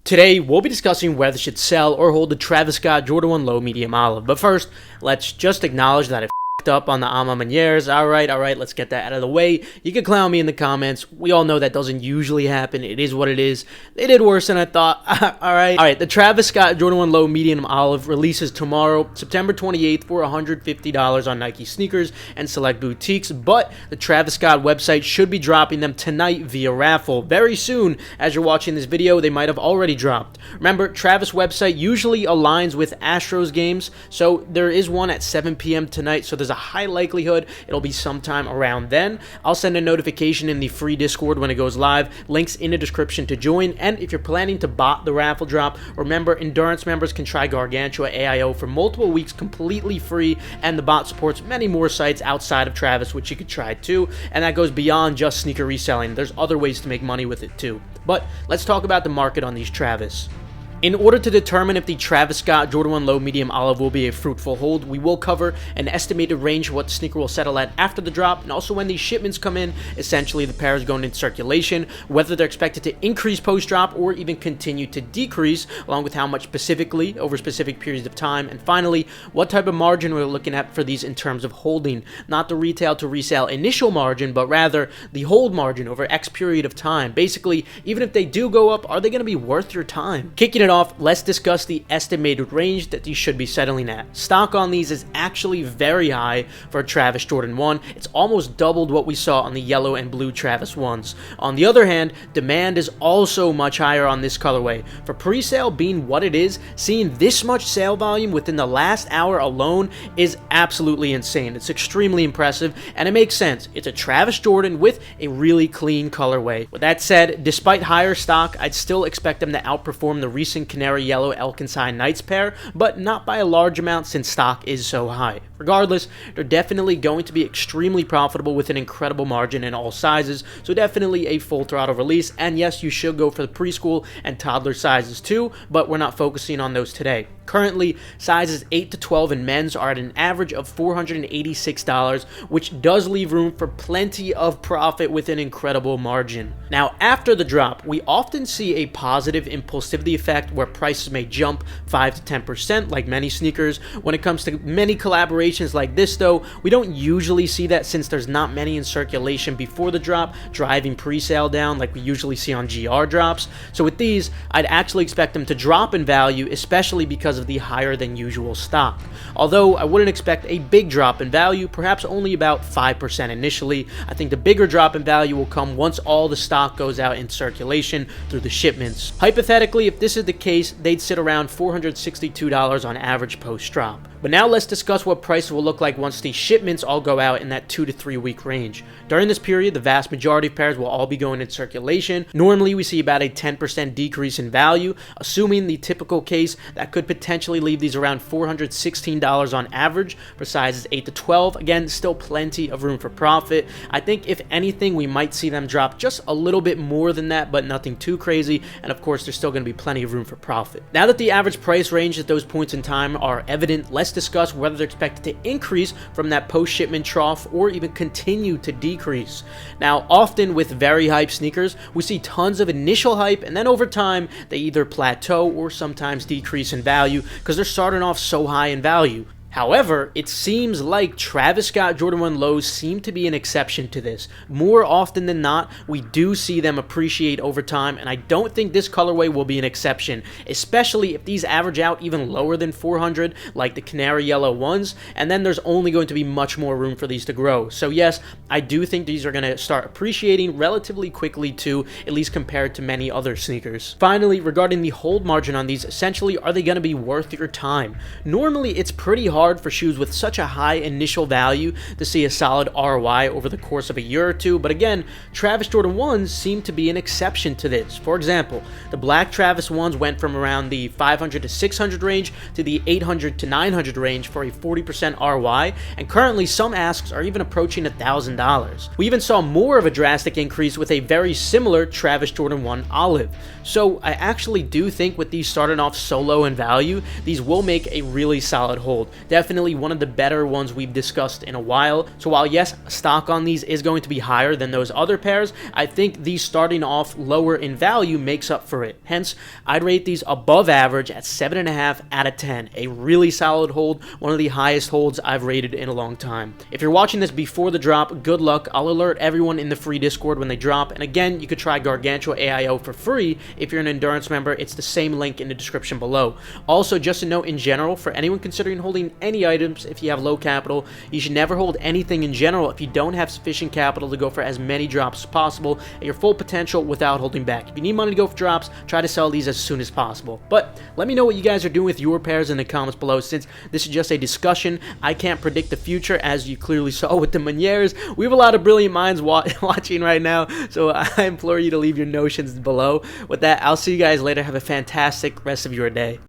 Today, we'll be discussing whether they should sell or hold the Travis Scott Jordan 1 Low Medium Olive. But first, let's just acknowledge that I f***ed up on the ama manières. Alright, let's get that out of the way. You can clown me in the comments. We all know that doesn't usually happen. It is what it is. They did worse than I thought. Alright, the Travis Scott Jordan 1 Low Medium Olive releases tomorrow, September 28th for $150 on Nike sneakers and select boutiques, but the Travis Scott website should be dropping them tonight via raffle. Very soon, as you're watching this video, they might have already dropped. Remember, Travis website usually aligns with Astros games, so there is one at 7 p.m. tonight, so there's a high likelihood it'll be sometime around then. I'll send a notification in the free Discord when it goes live, links in the description to join, and if you're planning to bot the raffle drop, remember, Endurance members can try Gargantua AIO for multiple weeks completely free, and the bot supports many more sites outside of Travis, which you could try too, and that goes beyond just sneaker reselling. There's other ways to make money with it too. But let's talk about the market on these Travis. In order to determine if the Travis Scott Jordan 1 Low Medium Olive will be a fruitful hold, we will cover an estimated range of what the sneaker will settle at after the drop, and also when these shipments come in, essentially the pair is going into circulation, whether they're expected to increase post-drop or even continue to decrease, along with how much specifically over specific periods of time, and finally, what type of margin we're looking at for these in terms of holding. Not the retail to resale initial margin, but rather the hold margin over X period of time. Basically, even if they do go up, are they going to be worth your time? Kicking it off, let's discuss the estimated range that these should be settling at. Stock on these is actually very high for a Travis Jordan 1. It's almost doubled what we saw on the yellow and blue Travis 1s. On the other hand, demand is also much higher on this colorway. For pre-sale being what it is, seeing this much sale volume within the last hour alone is absolutely insane. It's extremely impressive, and it makes sense. It's a Travis Jordan with a really clean colorway. With that said, despite higher stock, I'd still expect them to outperform the recent Canary Yellow Elkinside Knights pair, but not by a large amount since stock is so high. Regardless, they're definitely going to be extremely profitable with an incredible margin in all sizes, so definitely a full throttle release, and yes, you should go for the preschool and toddler sizes too, but we're not focusing on those today. Currently, sizes 8 to 12 in men's are at an average of $486, which does leave room for plenty of profit with an incredible margin. Now, after the drop, we often see a positive impulsivity effect where prices may jump 5 to 10% like many sneakers. When it comes to many collaborations like this though, we don't usually see that since there's not many in circulation before the drop, driving pre-sale down like we usually see on GR drops. So with these, I'd actually expect them to drop in value, especially because of the higher than usual stock. Although I wouldn't expect a big drop in value, perhaps only about 5% initially. I think the bigger drop in value will come once all the stock goes out in circulation through the shipments. Hypothetically, if this is the case, they'd sit around $462 on average post-drop. But now let's discuss what prices will look like once the shipments all go out in that 2 to 3 week range. During this period, the vast majority of pairs will all be going in circulation. Normally, we see about a 10% decrease in value. Assuming the typical case, that could potentially leave these around $416 on average for sizes 8 to 12. Again, still plenty of room for profit. I think if anything, we might see them drop just a little bit more than that, but nothing too crazy. And of course, there's still going to be plenty of room for profit. Now that the average price range at those points in time are evident, let's discuss whether they're expected to increase from that post-shipment trough or even continue to decrease. Now, often with very hype sneakers, we see tons of initial hype, and then over time, they either plateau or sometimes decrease in value because they're starting off so high in value. However, it seems like Travis Scott Jordan 1 Lows seem to be an exception to this. More often than not, we do see them appreciate over time, and I don't think this colorway will be an exception, especially if these average out even lower than 400, like the Canary Yellow ones, and then there's only going to be much more room for these to grow. So yes, I do think these are going to start appreciating relatively quickly too, at least compared to many other sneakers. Finally, regarding the hold margin on these, essentially, are they going to be worth your time? Normally, it's pretty hard for shoes with such a high initial value to see a solid ROI over the course of a year or two, but again, Travis Jordan 1s seem to be an exception to this. For example, the black Travis 1s went from around the 500 to 600 range to the 800 to 900 range for a 40% ROI, and currently some asks are even approaching $1,000. We even saw more of a drastic increase with a very similar Travis Jordan 1 Olive. So I actually do think with these starting off so low in value, these will make a really solid hold. Definitely one of the better ones we've discussed in a while. So while yes, stock on these is going to be higher than those other pairs, I think these starting off lower in value makes up for it. Hence, I'd rate these above average at 7.5 out of 10. A really solid hold, one of the highest holds I've rated in a long time. If you're watching this before the drop, good luck. I'll alert everyone in the free Discord when they drop. And again, you could try Gargantua AIO for free if you're an Endurance member. It's the same link in the description below. Also, just a note in general, for anyone considering holding any items if you have low capital, you should never hold anything in general if you don't have sufficient capital to go for as many drops as possible at your full potential without holding back. If you need money to go for drops, try to sell these as soon as possible. But let me know what you guys are doing with your pairs in the comments below. Since this is just a discussion, I can't predict the future, as you clearly saw with the Meuniers. We have a lot of brilliant minds watching right now, so I implore you to leave your notions below. With that, I'll see you guys later. Have a fantastic rest of your day.